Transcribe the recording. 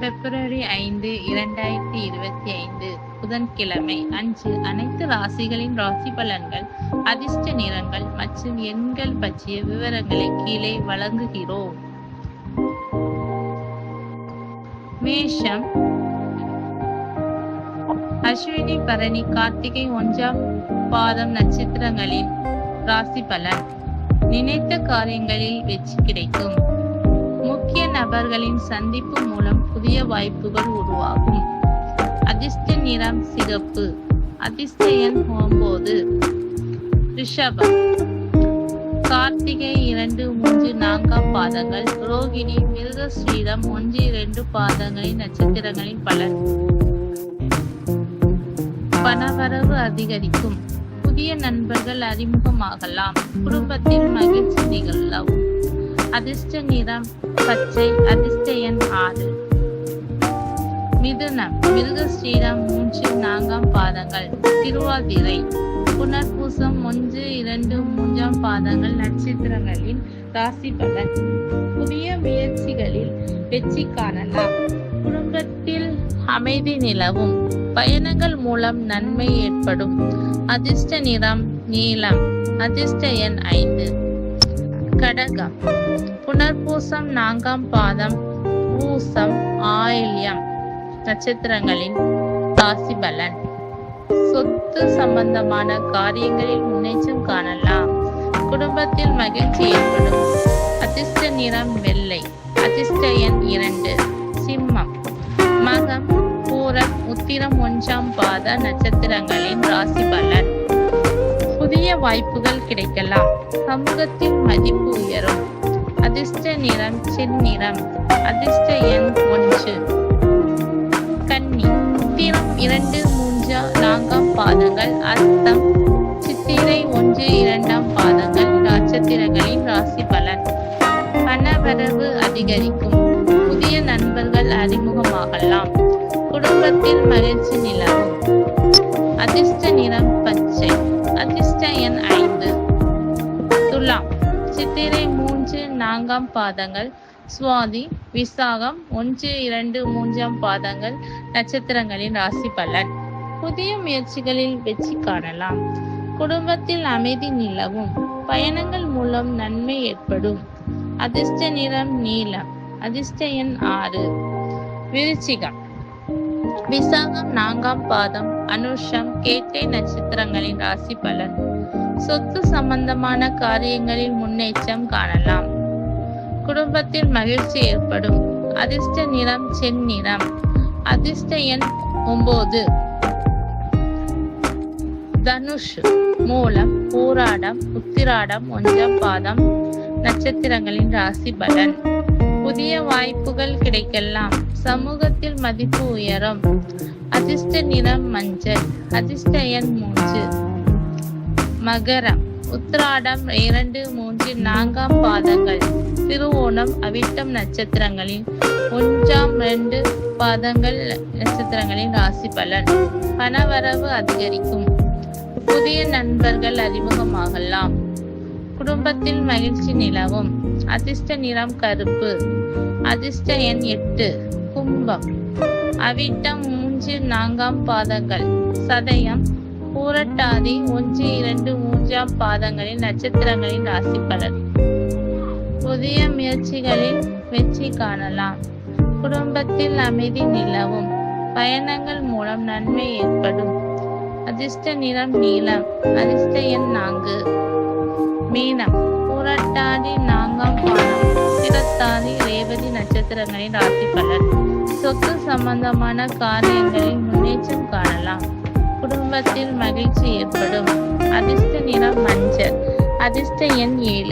பிப்ரவரி 5, 2025 புதன்கிழமை அன்று அனைத்து ராசிகளின் ராசி பலன்கள், அதிர்ஷ்ட நிறங்கள் மற்றும் எண்கள் பற்றிய விவரங்களை கீழே வழங்குகிறோம். மேஷம். அஸ்வினி, பரணி, கார்த்திகை 1ஆம் பாதம் நட்சத்திரங்களின் ராசி பலன். நினைத்த காரியங்களில் வெற்றி கிடைக்கும். முக்கிய நபர்களின் சந்திப்பு மூலம் புதிய வாய்ப்புகள் உருவாகும். அதிர்ஷ்ட நிறம் சிகப்பு. அதிர்ஷ்ட எண் 9. ரிஷபம். கார்த்திகை 2, 3, 4ஆம் பாதங்கள், ரோகிணி, மிருகஸ்ரீடம் 1, 2 பாதங்களின் நட்சத்திரங்களின் பலன். பணவரவு அதிகரிக்கும். புதிய நண்பர்கள் அறிமுகமாகலாம். குடும்பத்தில் மகிழ்ச்சி நிகழவும். அதிர்ஷ்ட நிறம் பச்சை. அதிர்ஷ்ட எண் 6. மிதுனம். மிருகஸ்ரீடம் 3, 4ஆம் பாதங்கள், திருவாதிரை, புனர்பூசம் 1, 2, 3ஆம் பாதங்கள் நட்சத்திரங்களின் ராசி பலன். புதிய முயற்சிகளில் வெற்றி காணலாம். குடும்பத்தில் அமைதி நிலவும். பயணங்கள் மூலம் நன்மை ஏற்படும். அதிர்ஷ்ட நிறம் நீலம். அதிர்ஷ்ட எண் 5. கடகம். புனர்பூசம் 4ஆம் பாதம், பூசம், ஆயில்யம் நட்சத்திரங்களின் ராசி பலன். சொத்து சம்பந்தமான காரியங்களில் முன்னேற்றம் காணலாம். குடும்பத்தில் மகிழ்ச்சி ஏற்படும். அதிர்ஷ்ட நிறம் வெள்ளை. அதிர்ஷ்ட எண் 2. சிம்மம். மகம், பூரம், உத்திரம் 1ஆம் பாத நட்சத்திரங்களின் ராசி பலன். புதிய வாய்ப்புகள் கிடைக்கலாம். சமூகத்தில் மதிப்பு உயரும். அதிர்ஷ்ட நிறம் செந்நிறம். அதிர்ஷ்ட எண் 1. கன்னி. உத்திரம் 2, 3, 4ஆம் பாதங்கள், அஸ்தம், சித்திரை 1, 2ஆம் பாதங்கள் நட்சத்திரங்களின் ராசி பலன். பணவரவு அதிகரிக்கும். புதிய நண்பர்கள் அறிமுகமாகலாம். குடும்பத்தில் மகிழ்ச்சி நிலவும். அதிர்ஷ்ட நிறம் பச்சை. அதிர்ஷ்ட எண் 5. துலாம். சித்திரை 3, 4ஆம் பாதங்கள், சுவாதி, விசாகம் 1, 2, 3ஆம் பாதங்கள் நட்சத்திரங்களின் ராசி பலன். புதிய முயற்சிகளில் வெற்றி காணலாம். குடும்பத்தில் அமைதி நிலவும். பயணங்கள் மூலம் நன்மை ஏற்படும். அதிர்ஷ்ட நிறம் நீலம். அதிர்ஷ்ட எண் 6. விருச்சிகம். விசாகம் 4ஆம் பாதம், அனுஷம், கேட்டை நட்சத்திரங்களின் ராசி பலன். சொத்து சம்பந்தமான காரியங்களில் முன்னேற்றம் காணலாம். குடும்பத்தில் மகிழ்ச்சி ஏற்படும். அதிர்ஷ்ட நிறம் செந்நிறம். அதிர்ஷ்ட எண் 9. தனுஷ். மூலம், பூராடம், உத்திராடம் 1ஆம் பாதம் நட்சத்திரங்களின் ராசி பலன். புதிய வாய்ப்புகள் கிடைக்கலாம். சமூகத்தில் மதிப்பு உயரும். அதிர்ஷ்ட நிறம் மஞ்சள். அதிர்ஷ்ட எண் 3. மகரம். உத்திராடம் 2, 3, 4ஆம் பாதங்கள், திருவோணம், அவிட்டம் நட்சத்திரங்களின் 1, 2 பாதங்கள் நட்சத்திரங்களின் ராசி பலன். பணவரவு அதிகரிக்கும். புதிய நண்பர்கள் அறிமுகமாகலாம். குடும்பத்தில் மகிழ்ச்சி நிலவும். அதிர்ஷ்ட நிறம் கருப்பு. அதிர்ஷ்ட எண் 8. கும்பம். அவிட்டம் 3, 4ஆம் பாதங்கள், சதயம், பூரட்டாதி 1, 2, 3ஆம் பாதங்களின் நட்சத்திரங்களின் ராசி பலன். புதிய முயற்சிகளில் வெற்றி காணலாம். குடும்பத்தில் அமைதி நிலவும். பயணங்கள் மூலம் நன்மை ஏற்படும். அதிர்ஷ்ட நிறம் நீலம். அதிர்ஷ்ட எண் 4. மீனம். பூரட்டாதி 4ஆம் பாதம், சிரத்தாதி, ரேவதி நட்சத்திரங்களின் ராசி பலன். சொத்து சம்பந்தமான காரியங்களில் முன்னேற்றம் காணலாம். குடும்பத்தில் மகிழ்ச்சி ஏற்படும். அதிர்ஷ்ட நிறம் மஞ்சள். அதிர்ஷ்ட எண் 7.